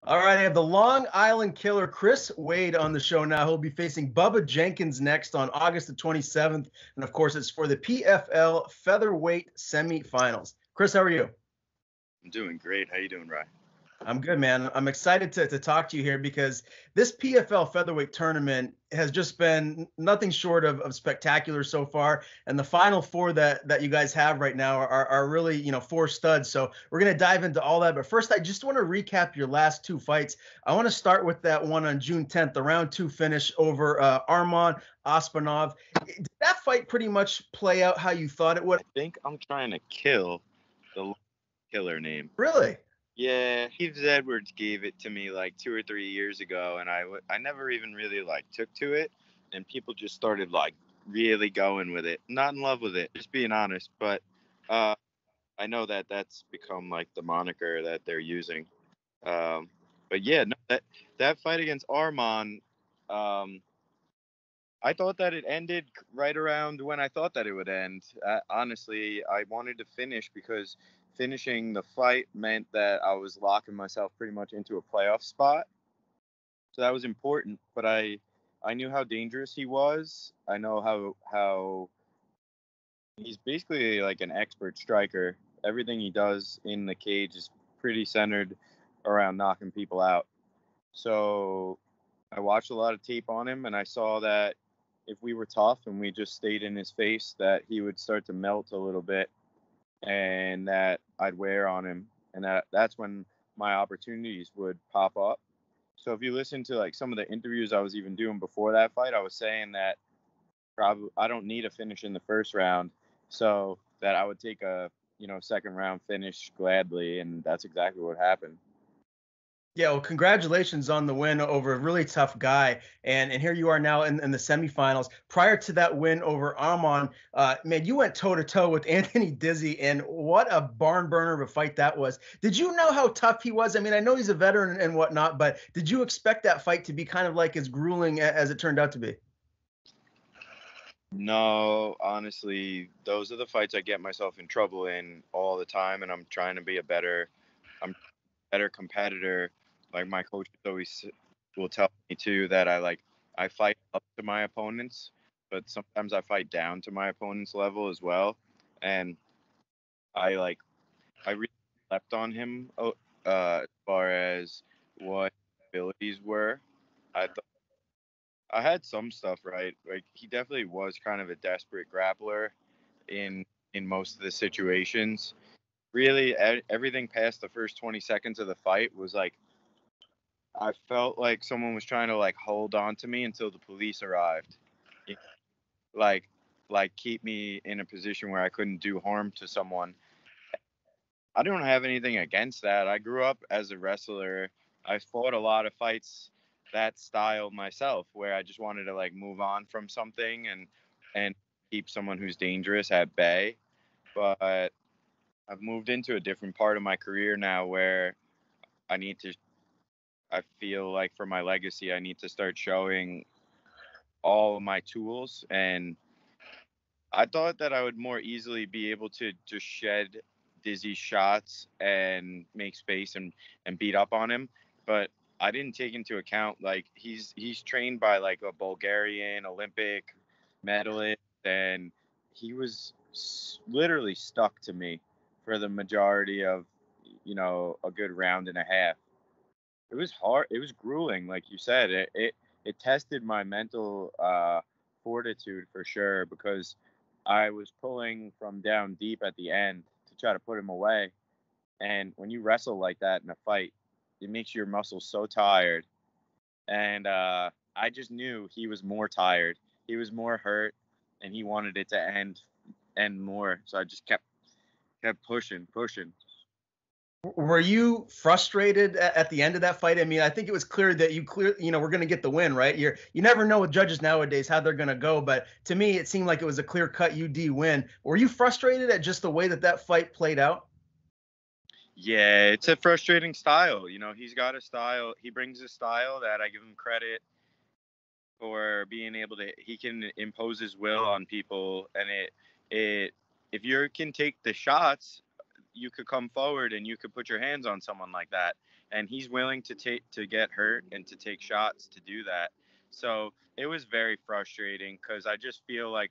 All right, I have the Long Island Killer, Chris Wade, on the show now. He'll be facing Bubba Jenkins next on August the 27th. And of course, it's for the PFL Featherweight Semifinals. Chris, how are you? I'm doing great. How you doing, Ryan? I'm good, man. I'm excited to talk to you here because this PFL featherweight tournament has just been nothing short of spectacular so far. And the final four that you guys have right now are really, four studs. So we're going to dive into all that. But first, I just want to recap your last two fights. I want to start with that one on June 10th, the round two finish over Arman Aspanov. Did that fight pretty much play out how you thought it would? I think I'm trying to kill the killer name. Really? Yeah, Steve Edwards gave it to me like 2 or 3 years ago, and I never even really like took to it, and people just started like really going with it. Not in love with it, just being honest, but I know that that's become like the moniker that they're using. But yeah, no, that fight against Arman, um, I thought that it ended right around when I thought that it would end. Honestly, I wanted to finish because finishing the fight meant that I was locking myself pretty much into a playoff spot. So that was important. But I knew how dangerous he was. I know how he's basically like an expert striker. Everything he does in the cage is pretty centered around knocking people out. So I watched a lot of tape on him, and I saw that if we were tough and we just stayed in his face, that he would start to melt a little bit, and that I'd wear on him, and that's when my opportunities would pop up. So if you listen to like some of the interviews I was even doing before that fight, I was saying that probably I don't need a finish in the first round, so that I would take a second round finish gladly, and that's exactly what happened. Yeah, well, congratulations on the win over a really tough guy. And here you are now in the semifinals. Prior to that win over Arman, man, you went toe-to-toe with Anthony Dizzie, and what a barn burner of a fight that was. Did you know how tough he was? I mean, I know he's a veteran and whatnot, but did you expect that fight to be kind of like as grueling as it turned out to be? No, honestly, those are the fights I get myself in trouble in all the time, and I'm trying to be I'm a better competitor. Like my coach always will tell me too that I fight up to my opponents, but sometimes I fight down to my opponent's level as well, and I really slept on him as far as what abilities were. I thought I had some stuff right. Like he definitely was kind of a desperate grappler in most of the situations. Really, everything past the first 20 seconds of the fight was like I felt like someone was trying to like hold on to me until the police arrived. Like keep me in a position where I couldn't do harm to someone. I don't have anything against that. I grew up as a wrestler. I fought a lot of fights that style myself where I just wanted to like move on from something and keep someone who's dangerous at bay. But I've moved into a different part of my career now where I need to I feel like for my legacy I need to start showing all of my tools, and I thought that I would more easily be able to just shed Dizzy's shots and make space and beat up on him. But I didn't take into account like he's trained by like a Bulgarian Olympic medalist, and he was literally stuck to me for the majority of a good round and a half. It was hard. It was grueling, like you said. It tested my mental fortitude for sure because I was pulling from down deep at the end to try to put him away. And when you wrestle like that in a fight, it makes your muscles so tired. And I just knew he was more tired. He was more hurt, and he wanted it to end more. So I just kept pushing. Were you frustrated at the end of that fight? I mean, I think it was clear that we're going to get the win, right? You never know with judges nowadays how they're going to go, but to me, it seemed like it was a clear-cut UD win. Were you frustrated at just the way that fight played out? Yeah, it's a frustrating style. He's got a style. He brings a style that I give him credit for being able to. He can impose his will on people, and it if you can take the shots, you could come forward and you could put your hands on someone like that, and he's willing to get hurt and to take shots to do that. So it was very frustrating because I just feel like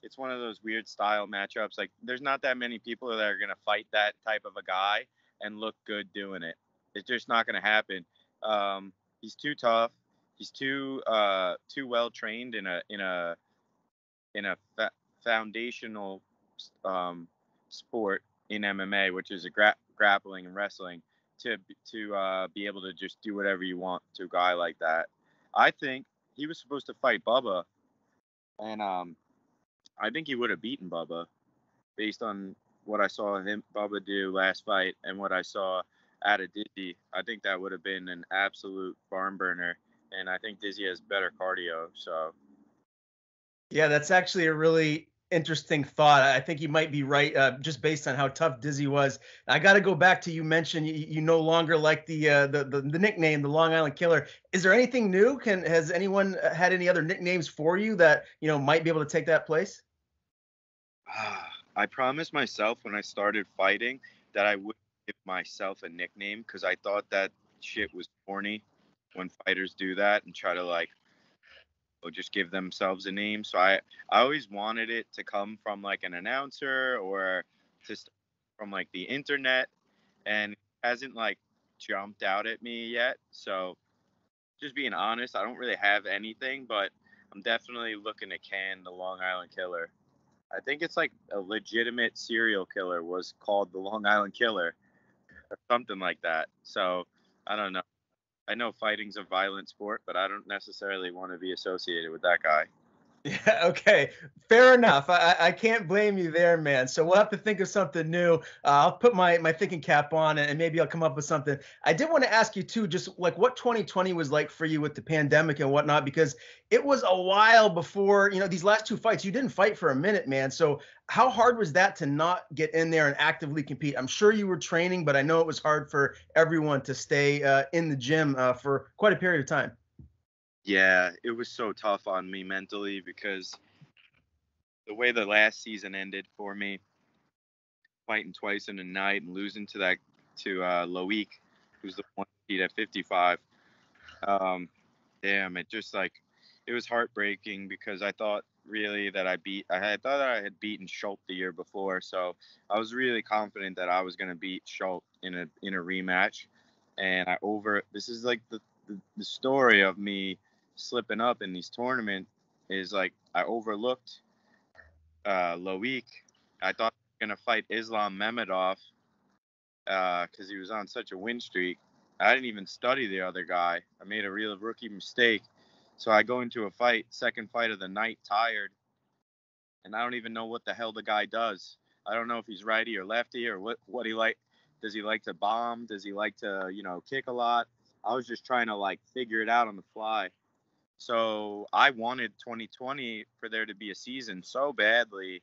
it's one of those weird style matchups. Like there's not that many people that are gonna fight that type of a guy and look good doing it. It's just not gonna happen. He's too tough. He's too well trained in a foundational sport in MMA, which is grappling and wrestling, to be able to just do whatever you want to a guy like that. I think he was supposed to fight Bubba, and I think he would have beaten Bubba based on what I saw Bubba do last fight and what I saw out of Dizzie. I think that would have been an absolute barn burner, and I think Dizzie has better cardio. So Yeah, that's actually a really interesting thought. I think you might be right, just based on how tough Dizzy was. I got to go back to, you mentioned you no longer like the nickname, the Long Island Killer. Is there anything new? Has anyone had any other nicknames for you that might be able to take that place? I promised myself when I started fighting that I would give myself a nickname because I thought that shit was corny when fighters do that and try to like or just give themselves a name. So I always wanted it to come from like an announcer or just from like the internet, and it hasn't like jumped out at me yet. So just being honest, I don't really have anything, but I'm definitely looking to can the Long Island Killer. I think it's like a legitimate serial killer was called the Long Island Killer or something like that. So I don't know. I know fighting's a violent sport, but I don't necessarily want to be associated with that guy. Yeah, okay. Fair enough. I can't blame you there, man. So we'll have to think of something new. I'll put my thinking cap on and maybe I'll come up with something. I did want to ask you too, just like what 2020 was like for you with the pandemic and whatnot, because it was a while before, these last two fights, you didn't fight for a minute, man. So how hard was that to not get in there and actively compete? I'm sure you were training, but I know it was hard for everyone to stay in the gym for quite a period of time. Yeah, it was so tough on me mentally because the way the last season ended for me, fighting twice in a night and losing to Loic, who's the one seed at 55. Um, damn, it just like it was heartbreaking because I thought really that I thought that I had beaten Schultz the year before, so I was really confident that I was gonna beat Schultz in a rematch, and this is like the story of me slipping up in these tournaments is like I overlooked Loic. I thought I was gonna fight Islam Mamedov because he was on such a win streak. I didn't even study the other guy. I made a real rookie mistake. So I go into a fight, second fight of the night, tired, and I don't even know what the hell the guy does. I don't know if he's righty or lefty or what he like. Does he like to bomb? Does he like to kick a lot? I was just trying to like figure it out on the fly. So I wanted 2020 for there to be a season so badly,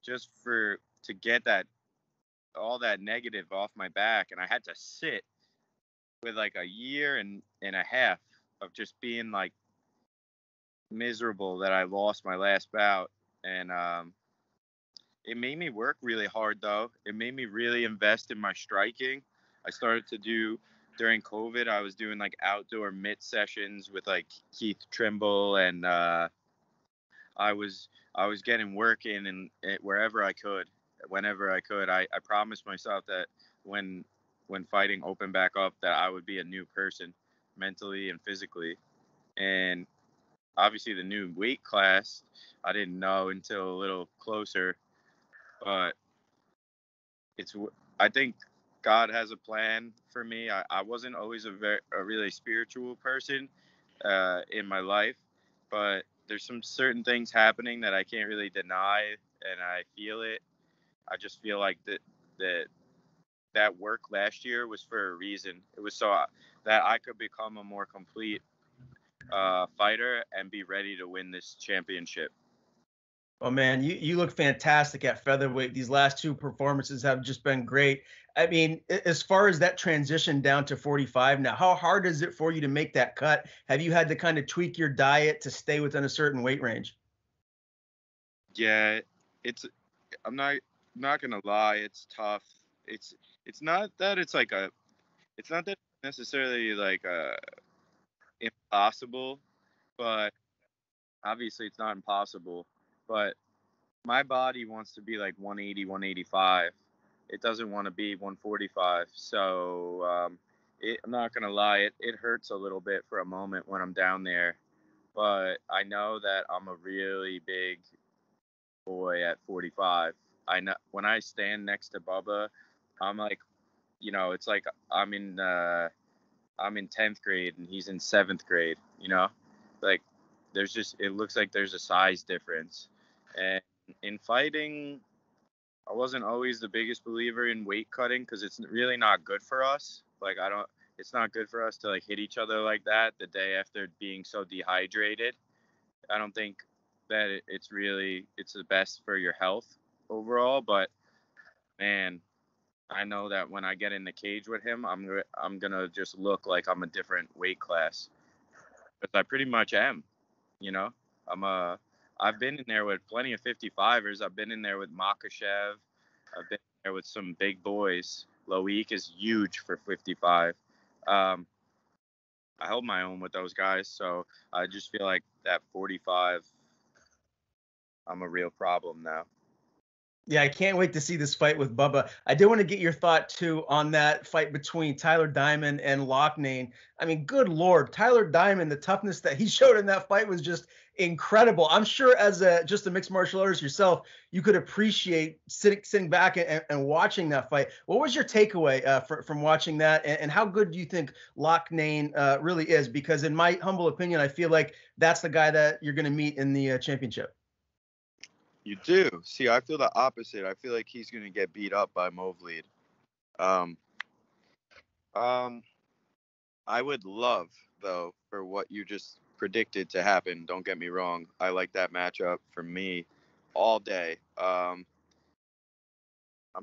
just to get that all that negative off my back, and I had to sit with like a year and a half of just being like miserable that I lost my last bout. And it made me work really hard though. It made me really invest in my striking. I started to do during COVID. I was doing like outdoor mitt sessions with like Keith Trimble, and I was getting work in and wherever I could, whenever I could. I promised myself that when fighting opened back up that I would be a new person mentally and physically. And obviously the new weight class I didn't know until a little closer, but it's I think God has a plan for me. I wasn't always a really spiritual person in my life, but there's some certain things happening that I can't really deny, and I feel it. I just feel like that work last year was for a reason. It was so that I could become a more complete fighter and be ready to win this championship. Oh man, you look fantastic at featherweight. These last two performances have just been great. I mean, as far as that transition down to 45 now, how hard is it for you to make that cut? Have you had to kind of tweak your diet to stay within a certain weight range? Yeah, it's I'm not gonna lie, it's tough. it's not that it's not that necessarily like impossible, but obviously it's not impossible. But my body wants to be like 180, 185. It doesn't want to be 145. So I'm not gonna lie, it hurts a little bit for a moment when I'm down there, but I know that I'm a really big boy at 45. I know when I stand next to Bubba, I'm like, it's like I'm in 10th grade and he's in 7th grade. Like it looks like there's a size difference, and in fighting, I wasn't always the biggest believer in weight cutting because it's really not good for us. Like it's not good for us to like hit each other like that the day after being so dehydrated. I don't think that it's the best for your health overall. But man, I know that when I get in the cage with him, I'm gonna just look like I'm a different weight class, because I pretty much am. You know, I'm a I've been in there with plenty of 55ers. I've been in there with Makashev. I've been there with some big boys. Loic is huge for 55. Um, I held my own with those guys, so I just feel like that 45, I'm a real problem now. Yeah, I can't wait to see this fight with Bubba. I did want to get your thought too on that fight between Tyler Diamond and Lochnain. I mean, good Lord, Tyler Diamond, the toughness that he showed in that fight was just incredible. I'm sure as just a mixed martial artist yourself, you could appreciate sitting back and watching that fight. What was your takeaway from watching that, and how good do you think Lochnain really is? Because in my humble opinion, I feel like that's the guy that you're going to meet in the championship. You do. See, I feel the opposite. I feel like he's going to get beat up by Movlead. Um, um, I would love, though, for what you just predicted to happen. Don't get me wrong. I like that matchup for me all day. I'm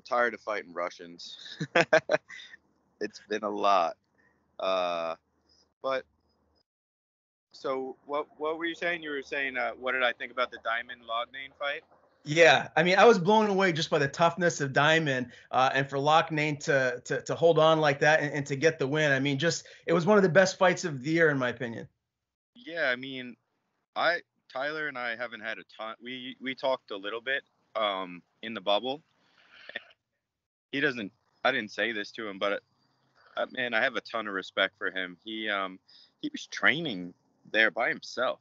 tired of fighting Russians. It's been a lot. Uh, but so what were you saying? You were saying what did I think about the Diamond Lognane fight? Yeah, I mean, I was blown away just by the toughness of Diamond, and for Lochnain to hold on like that and to get the win. I mean, just it was one of the best fights of the year in my opinion. Yeah, I mean, I Tyler and I haven't had a ton. We talked a little bit in the bubble. He doesn't. I didn't say this to him, but man, I have a ton of respect for him. He was training there by himself.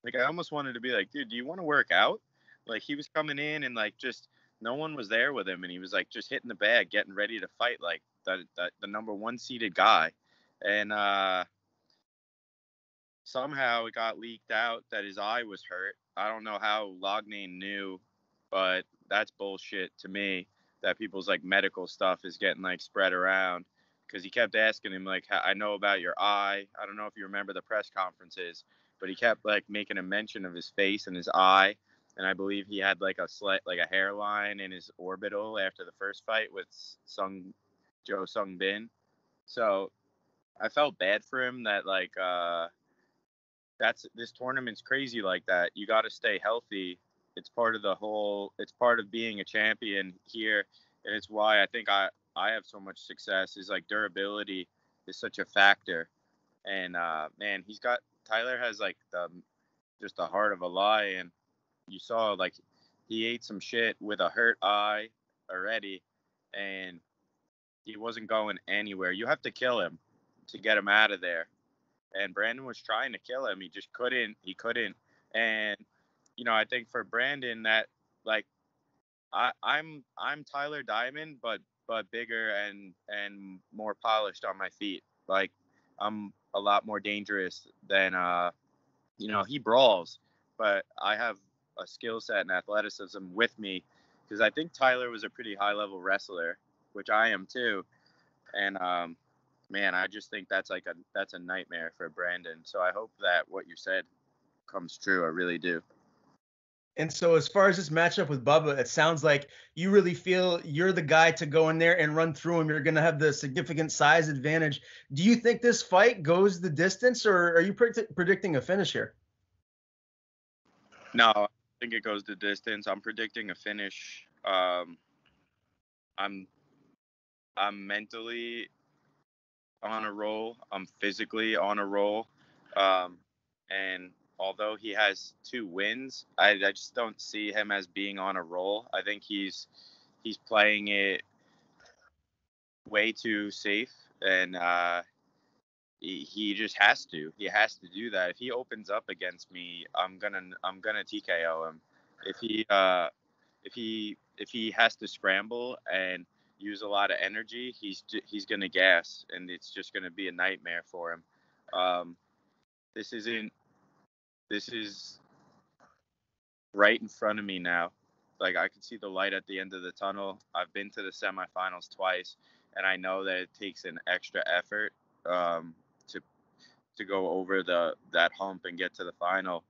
Like I almost wanted to be like, dude, do you want to work out? Like he was coming in and like just no one was there with him, and he was like just hitting the bag, getting ready to fight like the number one seeded guy, and somehow it got leaked out that his eye was hurt. I don't know how Lognane knew, but that's bullshit to me. That people's like medical stuff is getting like spread around, because he kept asking him like, I know about your eye. I don't know if you remember the press conferences, but he kept like making a mention of his face and his eye. And I believe he had like a hairline in his orbital after the first fight with Sung Bin. So I felt bad for him that like this tournament's crazy like that. You got to stay healthy. It's part of being a champion here, and it's why I think I have so much success. Is like durability is such a factor. And man, Tyler has like just the heart of a lion. You saw like he ate some shit with a hurt eye already, and he wasn't going anywhere. You have to kill him to get him out of there, and Brandon was trying to kill him. He just couldn't. He couldn't. And I think for Brandon that like I'm Tyler Diamond, but bigger and more polished on my feet. Like I'm a lot more dangerous than he brawls, but I have a skill set and athleticism with me, because I think Tyler was a pretty high level wrestler, which I am too. And man, I just think that's a nightmare for Brandon. So I hope that what you said comes true. I really do. And so, as far as this matchup with Bubba, it sounds like you really feel you're the guy to go in there and run through him. You're going to have the significant size advantage. Do you think this fight goes the distance, or are you predicting a finish here? No, I think it goes the distance. I'm predicting a finish. I'm I'm mentally on a roll. I'm physically on a roll. And although he has 2 wins, I just don't see him as being on a roll. I think he's playing it way too safe, and he just has to. He has to do that. If he opens up against me, I'm gonna TKO him. If he has to scramble and use a lot of energy, he's gonna gas, and it's just gonna be a nightmare for him. Um, this isn't. This is right in front of me now. Like, I can see the light at the end of the tunnel. I've been to the semifinals twice, and I know that it takes an extra effort to go over that hump and get to the final.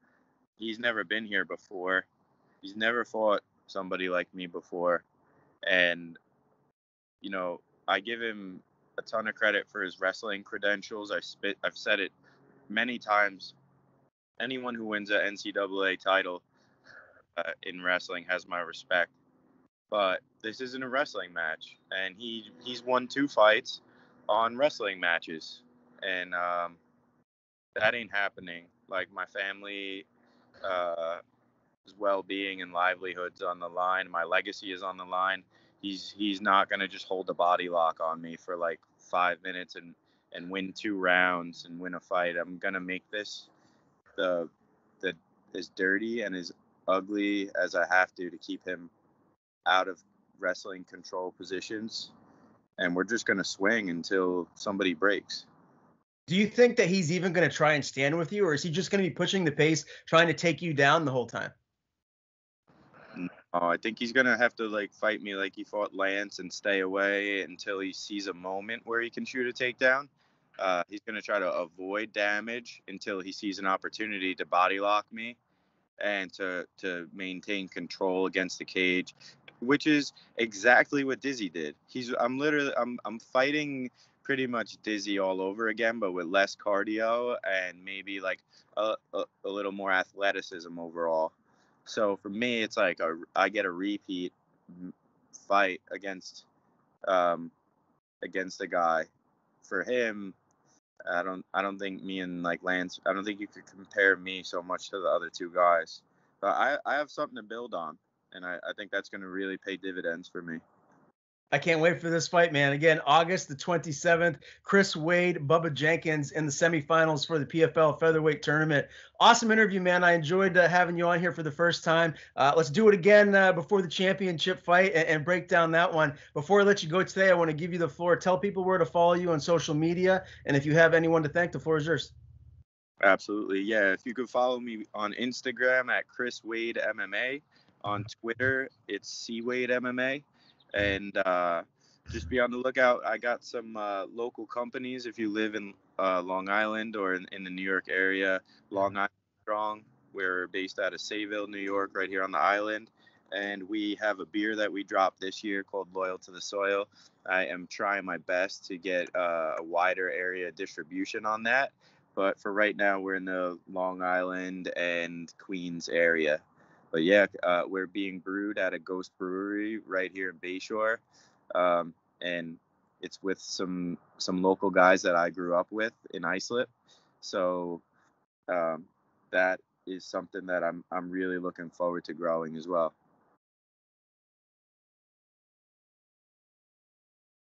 He's never been here before. He's never fought somebody like me before, and I give him a ton of credit for his wrestling credentials. I've said it many times. Anyone who wins an NCAA title in wrestling has my respect. But this isn't a wrestling match, and he's won 2 fights on wrestling matches, and that ain't happening. Like, my family, well-being and livelihoods on the line. My legacy is on the line. He's not gonna just hold a body lock on me for like 5 minutes and win 2 rounds and win a fight. I'm gonna make this the the as dirty and as ugly as I have to keep him out of wrestling control positions, and we're just gonna swing until somebody breaks. Do you think that he's even going to try and stand with you, or is he just going to be pushing the pace, trying to take you down the whole time? I think he's gonna have to like fight me like he fought Lance and stay away until he sees a moment where he can shoot a takedown. He's gonna try to avoid damage until he sees an opportunity to body lock me and to maintain control against the cage, which is exactly what Dizzie did. I'm fighting pretty much Dizzie all over again, but with less cardio and maybe like a little more athleticism overall. So for me, it's like I get a repeat fight um, against a guy. For him, I don't think me and like Lance. I don't think you could compare me so much to the other 2 guys. But I have something to build on, and I think that's going to really pay dividends for me. I can't wait for this fight, man. Again, August the 27th, Chris Wade, Bubba Jenkins in the semifinals for the PFL Featherweight Tournament. Awesome interview, man. I enjoyed having you on here for the first time. Let's do it again before the championship fight and break down that one. Before I let you go today, I want to give you the floor. Tell people where to follow you on social media, and if you have anyone to thank, the floor is yours. Absolutely, yeah. If you could follow me on Instagram at Chris Wade MMA, on Twitter it's C Wade MMA, and just be on the lookout. I got some local companies. If you live in Long Island or in the New York area, Long Island Strong. We're based out of Sayville, New York, right here on the island, and we have a beer that we dropped this year called Loyal to the Soil. I am trying my best to get a wider area distribution on that. But for right now, we're in the Long Island and Queens area. But yeah, we're being brewed at a Ghost Brewery right here in Bayshore, and it's with some local guys that I grew up with in Islip. So that is something that I'm really looking forward to growing as well.